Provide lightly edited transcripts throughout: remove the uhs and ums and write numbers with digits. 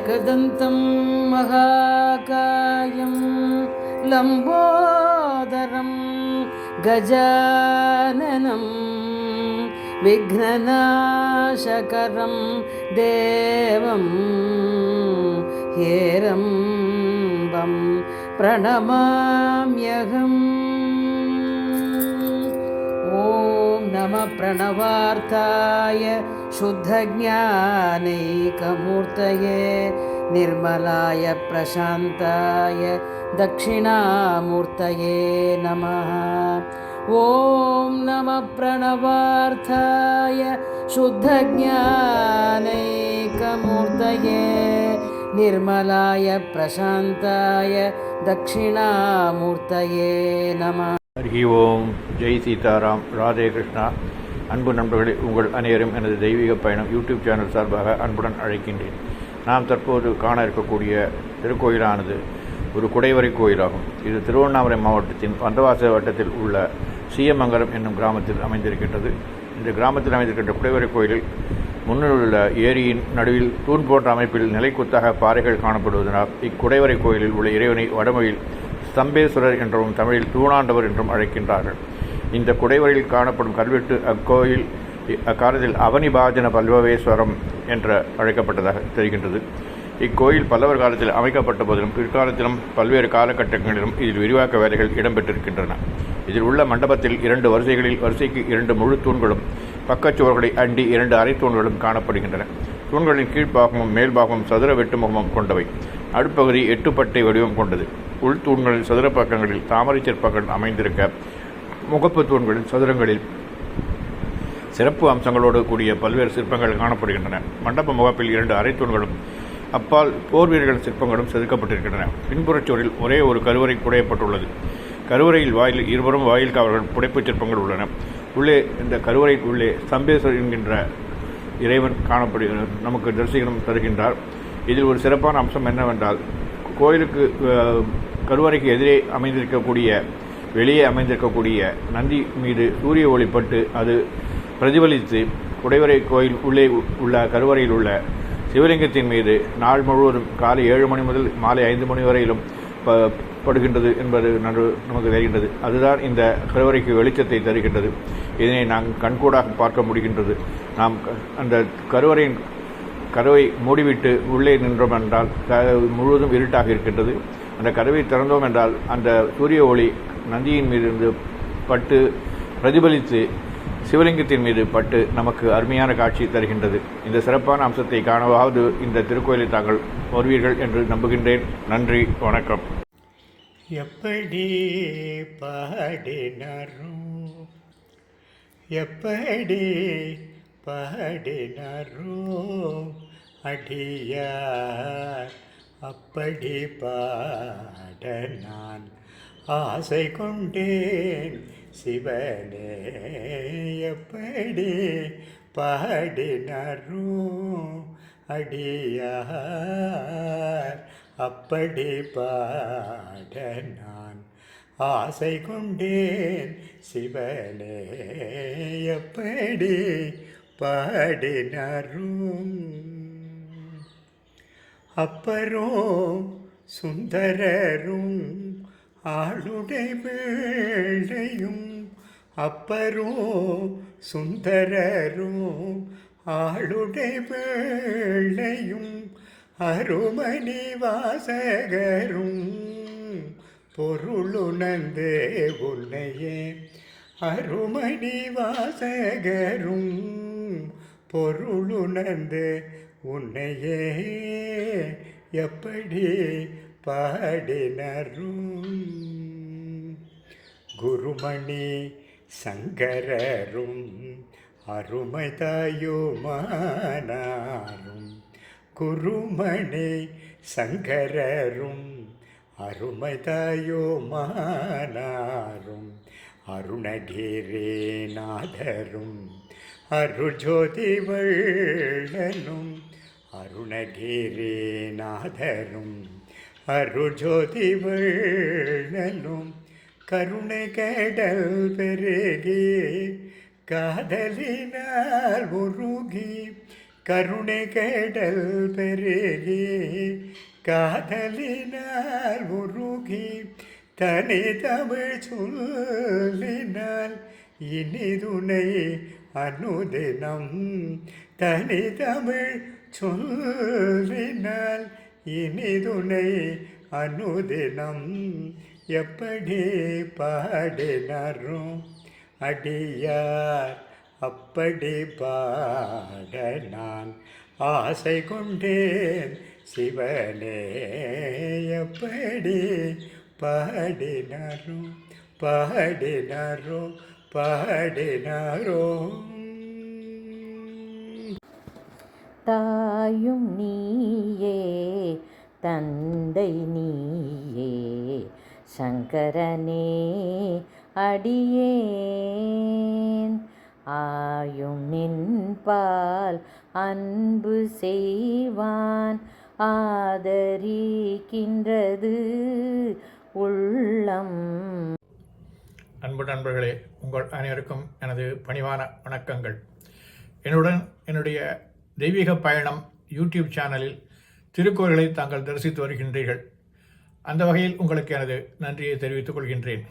एकदन्तं महाकायं लम्बोदरं गजाननं विघ्ननाशकरं देवं हेरम्बं प्रणमाम्यहम्। ॐ नमः प्रणवार्थाय शुद्धज्ञानैकमूर्तये निर्मलाय प्रशान्ताय दक्षिणामूर्तये नमः। ॐ नमः प्रणवार्थाय शुद्धज्ञानैकमूर्तये निर्मलाय प्रशान्ताय दक्षिणामूर्तये नमः। ஹரி ஓம், ஜெய் சீதாராம், ராதே கிருஷ்ணா. அன்பு நண்பர்களே, உங்கள் அனைவரும் எனது தெய்வீக பயணம் யூடியூப் சேனல் சார்பாக அன்புடன் அழைக்கின்றேன். நாம் தற்போது காண இருக்கக்கூடிய திருக்கோயிலானது ஒரு குடைவரை கோயிலாகும். இது திருவண்ணாமலை மாவட்டத்தின் வந்தவாச வட்டத்தில் உள்ள சீயமங்கலம் என்னும் கிராமத்தில் அமைந்திருக்கின்றது. இந்த கிராமத்தில் அமைந்திருக்கின்ற குடைவரை கோயிலில் முன்னில் உள்ள ஏரியின் நடுவில் தூண் போன்ற அமைப்பில் நிலைக்குத்தாக பாறைகள் காணப்படுவதனால் இக்குடைவரை கோயிலில் உள்ள இறைவனை வடமொழியில் ஸ்தம்பேஸ்வரர் என்றும் தமிழில் தூணாண்டவர் என்றும் அழைக்கின்றார்கள். இந்த குடைவரையில் காணப்படும் கல்வெட்டு அக்கோயில் அக்காலத்தில் அவனிபாஜன பல்வவேஸ்வரம் என்று அழைக்கப்பட்டதாக தெரிகின்றது. இக்கோயில் பல்லவர் காலத்தில் அமைக்கப்பட்ட போதிலும் பிற்காலத்திலும் பல்வேறு காலகட்டங்களிலும் இதில் விரிவாக்க வேலைகள் இடம்பெற்றிருக்கின்றன. இதில் உள்ள மண்டபத்தில் 2 வரிசைகளில் வரிசைக்கு 2 முழு தூண்களும் பக்கச்சுவர்களை அண்டி 2 அரை தூண்களும் காணப்படுகின்றன. தூண்களின் கீழ்ப்பாகமும் மேல்பாகமும் சதுர வெட்டு முகமும் கொண்டவை. அடுப்பகுதி 8 பட்டை வடிவம் கொண்டது. உள் தூண்களில் சதுர பக்கங்களில் தாமரை சிற்பங்கள் அமைந்திருக்க, முகப்பு தூண்களில் சதுரங்களில் சிறப்பு அம்சங்களோடு கூடிய பல்வேறு சிற்பங்கள் காணப்படுகின்றன. மண்டப முகப்பில் 2 அரை தூண்களும் அப்பால் போர் வீரர்கள் சிற்பங்களும் செதுக்கப்பட்டிருக்கின்றன. பின்புறச்சோரில் ஒரே ஒரு கருவறை குடையப்பட்டுள்ளது. கருவறையில் வாயில் இருபுறம் வாயில் காவல்கள் புடைப்புச் சிற்பங்கள் உள்ளன. உள்ளே இந்த கருவறைக்கு உள்ளே ஸ்தம்பேஸ்வரர் என்கின்ற இறைவன் நமக்கு தரிசனம் தருகின்றார். இதில் ஒரு சிறப்பான அம்சம் என்னவென்றால், கோயிலுக்கு கருவறைக்கு எதிரே வெளியே அமைந்திருக்கக்கூடிய நந்தி மீது சூரிய ஒளிப்பட்டு அது பிரதிபலித்து குடைவரை கோயில் உள்ளே உள்ள கருவறையில் உள்ள சிவலிங்கத்தின் மீது நாள் முழுவதும் காலை 7 மணி முதல் மாலை 5 மணி வரையிலும் படுகின்றது என்பது நமக்கு தெரிகின்றது. அதுதான் இந்த கருவறைக்கு வெளிச்சத்தை தருகின்றது. இதனை நாங்கள் கண்கூடாக பார்க்க முடிகின்றது. நாம் அந்த கதவை மூடிவிட்டு உள்ளே நின்றோம் என்றால் முழுவதும் இருட்டாக இருக்கின்றது. அந்த கதவை திறந்தோம் என்றால் அந்த சூரிய ஒளி நந்தியின் மீது இருந்து பட்டு பிரதிபலித்து சிவலிங்கத்தின் மீது பட்டு நமக்கு அருமையான காட்சி தருகின்றது. இந்த சிறப்பான அம்சத்தை காணவாவது இந்த திருக்கோயிலை தாங்கள் வருவீர்கள் என்று நம்புகின்றேன். நன்றி, வணக்கம். எப்படி பாடினரோ அடியார், அப்படி பாட நான் ஆசை கொண்டேன் சிவனே. எப்படி பாடினரோ அடியார், அப்படி பாட நான் ஆசை கொண்டேன் சிவனே. எப்படி பாடினரும் அப்பரும் சுந்தரரும் ஆளுடை பிள்ளையும், அப்பரும் சுந்தரரும் ஆளுடை பிள்ளையும், அருமணி வாசகரும் பொருளுணர்ந்தே உன்னையே. அருமணி வாசகரும் பொருளுணர்ந்தே உன்னையே. எப்படி பாடினரும் குருமணி சங்கரரும் அருமை தாயுமானாரும். குருமணி சங்கரரும் அருமை தாயுமானாரும். அருணகிரிநாதரும் அருள்ஜோதி வள்ளலும் அருணகிரிநாதரும் அருள்ஜோதி வள்ளலும் கருணை கடல் பெருகி காதலினால் உருகி கருணை கடல் பெருகி காதலினால் உருகி தனி தமிழ் சொல்லினால் இனிதுணை அனுதினம் தனி தமிழ் சொல்லினால் இனிதுணை அனுதினம் எப்படி பாடினாரும் அடியார் அப்படி பாட நான் ஆசை கொண்டேன் சிவனே எப்படி பாடினாரோ பாடினாரோ பாடினாரோ. தாயும் நீயே தந்தை நீயே சங்கரனே அடியேன் ஆயும் நின்பால் அன்பு செய்வான் ஆதரிக்கின்றது உள்ளம். அன்பு நண்பர்களே, உங்கள் அனைவருக்கும் எனது பணிவான வணக்கங்கள். என்னுடைய தெய்வீக பயணம் யூடியூப் சேனலில் திருக்கோயில்களை தாங்கள் தரிசித்து வருகின்றீர்கள். அந்த வகையில் உங்களுக்கு எனது நன்றியை தெரிவித்துக் கொள்கின்றேன்.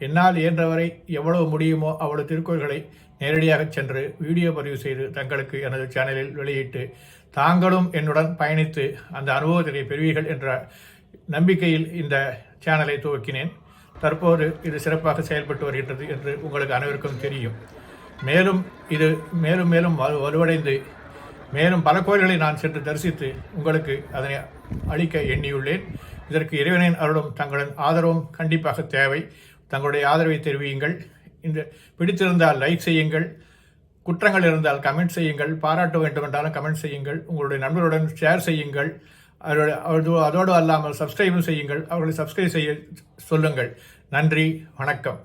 என்னால் இயன்றவரை எவ்வளவு முடியுமோ அவ்வளவு திருக்கோயில்களை நேரடியாக சென்று வீடியோ பதிவு செய்து தங்களுக்கு எனது சேனலில் வெளியிட்டு தாங்களும் என்னுடன் பயணித்து அந்த அனுபவத்தினை பெறுவீர்கள் என்ற நம்பிக்கையில் இந்த சேனலை துவக்கினேன். தற்போது இது சிறப்பாக செயல்பட்டு வருகின்றது என்று உங்களுக்கு அனைவருக்கும் தெரியும். மேலும் இது மேலும் வலுவடைந்து மேலும் பல கோயில்களை நான் சென்று தரிசித்து உங்களுக்கு அதனை அளிக்க எண்ணியுள்ளேன். இதற்கு இறைவனின் அருளும் தங்களின் ஆதரவும் கண்டிப்பாக தேவை. தங்களுடைய ஆதரவை தெரிவியுங்கள். இந்த பிடித்திருந்தால் லைக் செய்யுங்கள், குற்றங்கள் இருந்தால் கமெண்ட் செய்யுங்கள், பாராட்ட வேண்டும் என்றாலும் கமெண்ட் செய்யுங்கள், உங்களுடைய நண்பர்களுடன் ஷேர் செய்யுங்கள். அதோடு அல்லாமல் சப்ஸ்கிரைபும் செய்யுங்கள். அவர்களை சப்ஸ்கிரைப் செய்ய சொல்லுங்கள். நன்றி, வணக்கம்.